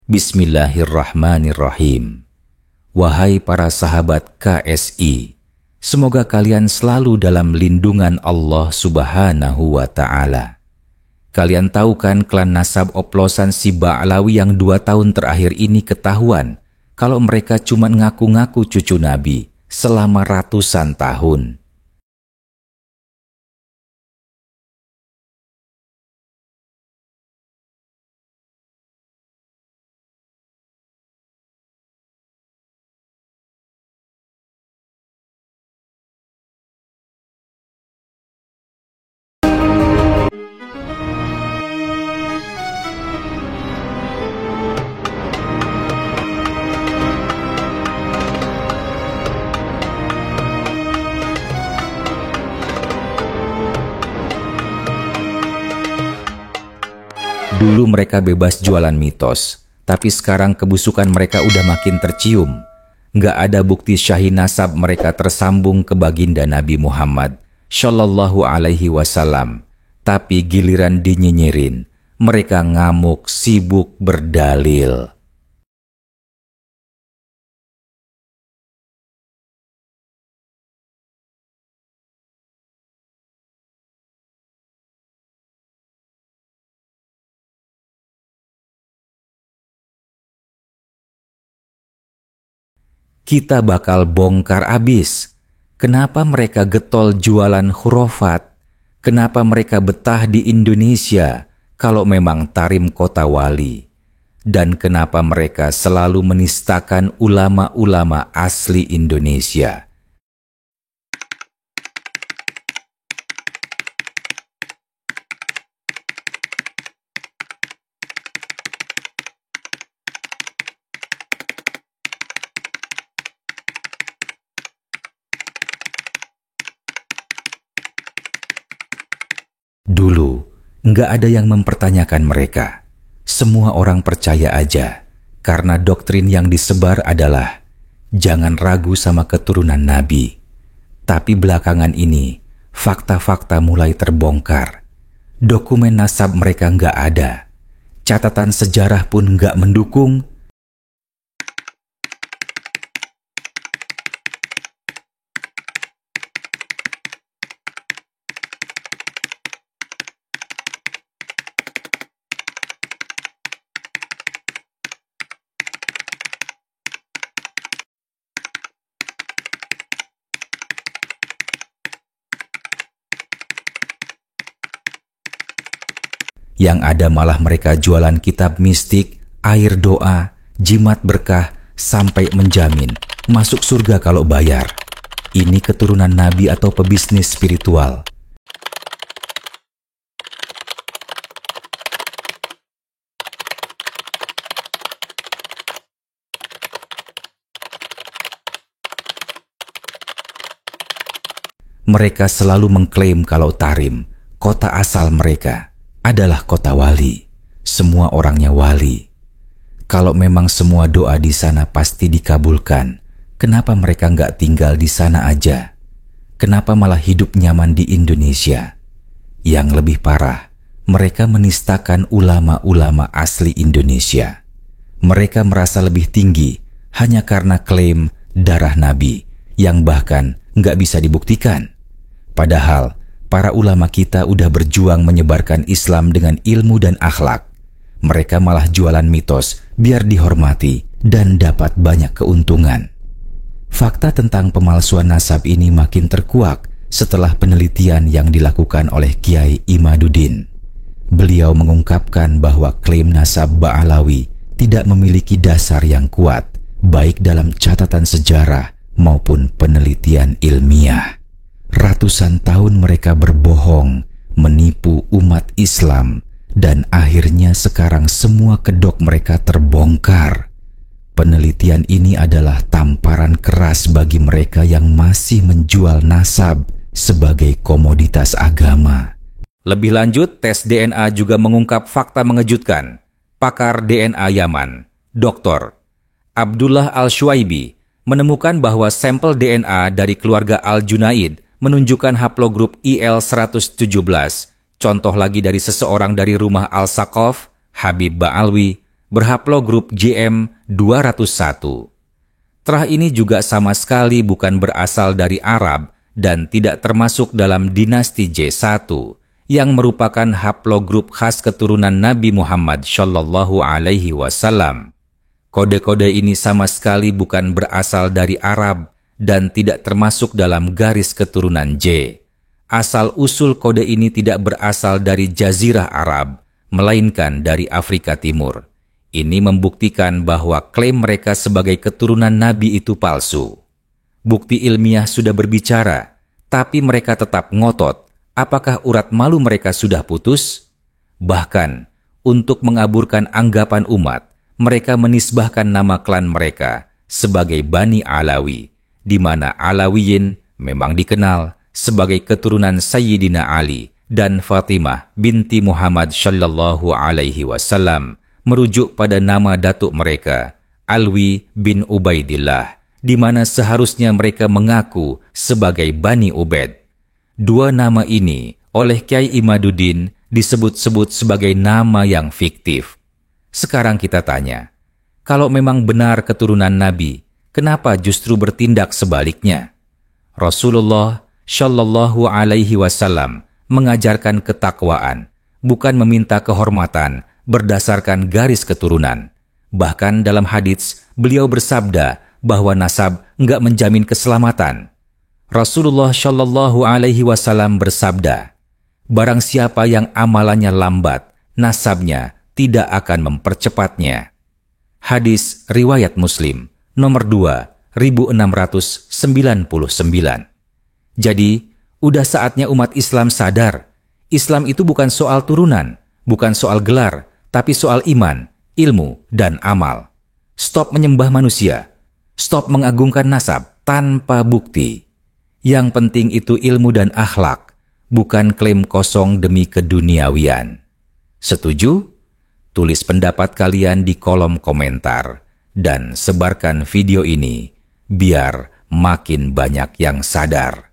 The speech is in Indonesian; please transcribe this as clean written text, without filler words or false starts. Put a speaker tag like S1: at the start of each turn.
S1: Bismillahirrahmanirrahim. Wahai para sahabat KSI, semoga kalian selalu dalam lindungan Allah Subhanahu wa Ta'ala. Kalian tahu kan klan nasab oplosan si Ba'lawi yang 2 tahun terakhir ini ketahuan kalau mereka cuma ngaku-ngaku cucu Nabi selama ratusan tahun. Dulu mereka bebas jualan mitos, tapi sekarang kebusukan mereka udah makin tercium. Nggak ada bukti syahih nasab mereka tersambung ke baginda Nabi Muhammad Shallallahu Alaihi Wasallam. Tapi giliran dinyinyirin, mereka ngamuk, sibuk berdalil. Kita bakal bongkar abis. Kenapa mereka getol jualan khurafat? Kenapa mereka betah di Indonesia kalau memang Tarim kota wali? Dan kenapa mereka selalu menistakan ulama-ulama asli Indonesia? Dulu, nggak ada yang mempertanyakan mereka. Semua orang percaya aja, karena doktrin yang disebar adalah jangan ragu sama keturunan Nabi. Tapi belakangan ini, fakta-fakta mulai terbongkar. Dokumen nasab mereka nggak ada. Catatan sejarah pun nggak mendukung. Yang ada malah mereka jualan kitab mistik, air doa, jimat berkah, sampai menjamin masuk surga kalau bayar. Ini keturunan Nabi atau pebisnis spiritual? Mereka selalu mengklaim kalau Tarim, kota asal mereka, adalah kota wali. Semua orangnya wali. Kalau memang semua doa di sana pasti dikabulkan, kenapa mereka nggak tinggal di sana aja? Kenapa malah hidup nyaman di Indonesia? Yang lebih parah, mereka menistakan ulama-ulama asli Indonesia. Mereka merasa lebih tinggi hanya karena klaim darah Nabi yang bahkan nggak bisa dibuktikan. Padahal para ulama kita udah berjuang menyebarkan Islam dengan ilmu dan akhlak. Mereka malah jualan mitos biar dihormati dan dapat banyak keuntungan. Fakta tentang pemalsuan nasab ini makin terkuak setelah penelitian yang dilakukan oleh Kiai Imaduddin. Beliau mengungkapkan bahwa klaim nasab Ba'lawi tidak memiliki dasar yang kuat, baik dalam catatan sejarah maupun penelitian ilmiah. Ratusan tahun mereka berbohong, menipu umat Islam, dan akhirnya sekarang semua kedok mereka terbongkar. Penelitian ini adalah tamparan keras bagi mereka yang masih menjual nasab sebagai komoditas agama. Lebih lanjut, tes DNA juga mengungkap fakta mengejutkan. Pakar DNA Yaman, Dr. Abdullah Al-Shuaibi, menemukan bahwa sampel DNA dari keluarga Al-Junaid menunjukkan haplogrup IL-117, contoh lagi dari seseorang dari rumah Al-Saqaf, Habib Ba'alwi, berhaplogrup JM201. Terah ini juga sama sekali bukan berasal dari Arab dan tidak termasuk dalam dinasti J1 yang merupakan haplogrup khas keturunan Nabi Muhammad Shallallahu Alaihi Wasallam. Kode-kode ini sama sekali bukan berasal dari Arab dan tidak termasuk dalam garis keturunan J. Asal-usul kode ini tidak berasal dari Jazirah Arab, melainkan dari Afrika Timur. Ini membuktikan bahwa klaim mereka sebagai keturunan Nabi itu palsu. Bukti ilmiah sudah berbicara, tapi mereka tetap ngotot. Apakah urat malu mereka sudah putus? Bahkan, untuk mengaburkan anggapan umat, mereka menisbahkan nama klan mereka sebagai Bani Alawi, di mana Alawiyin memang dikenal sebagai keturunan Sayyidina Ali dan Fatimah binti Muhammad Shallallahu Alaihi Wasallam, merujuk pada nama datuk mereka, Alwi bin Ubaidillah, di mana seharusnya mereka mengaku sebagai Bani Ubaid. Dua nama ini oleh Kiai Imaduddin disebut-sebut sebagai nama yang fiktif. Sekarang kita tanya, kalau memang benar keturunan Nabi, kenapa justru bertindak sebaliknya? Rasulullah Shallallahu Alaihi Wasallam mengajarkan ketakwaan, bukan meminta kehormatan berdasarkan garis keturunan. Bahkan dalam hadits, beliau bersabda bahwa nasab enggak menjamin keselamatan. Rasulullah Shallallahu Alaihi Wasallam bersabda, barang siapa yang amalannya lambat, nasabnya tidak akan mempercepatnya. Hadis riwayat Muslim, nomor 2699. Jadi, udah saatnya umat Islam sadar, Islam itu bukan soal turunan, bukan soal gelar, tapi soal iman, ilmu, dan amal. Stop menyembah manusia. Stop mengagungkan nasab tanpa bukti. Yang penting itu ilmu dan akhlak, bukan klaim kosong demi keduniawian. Setuju? Tulis pendapat kalian di kolom komentar dan sebarkan video ini biar makin banyak yang sadar.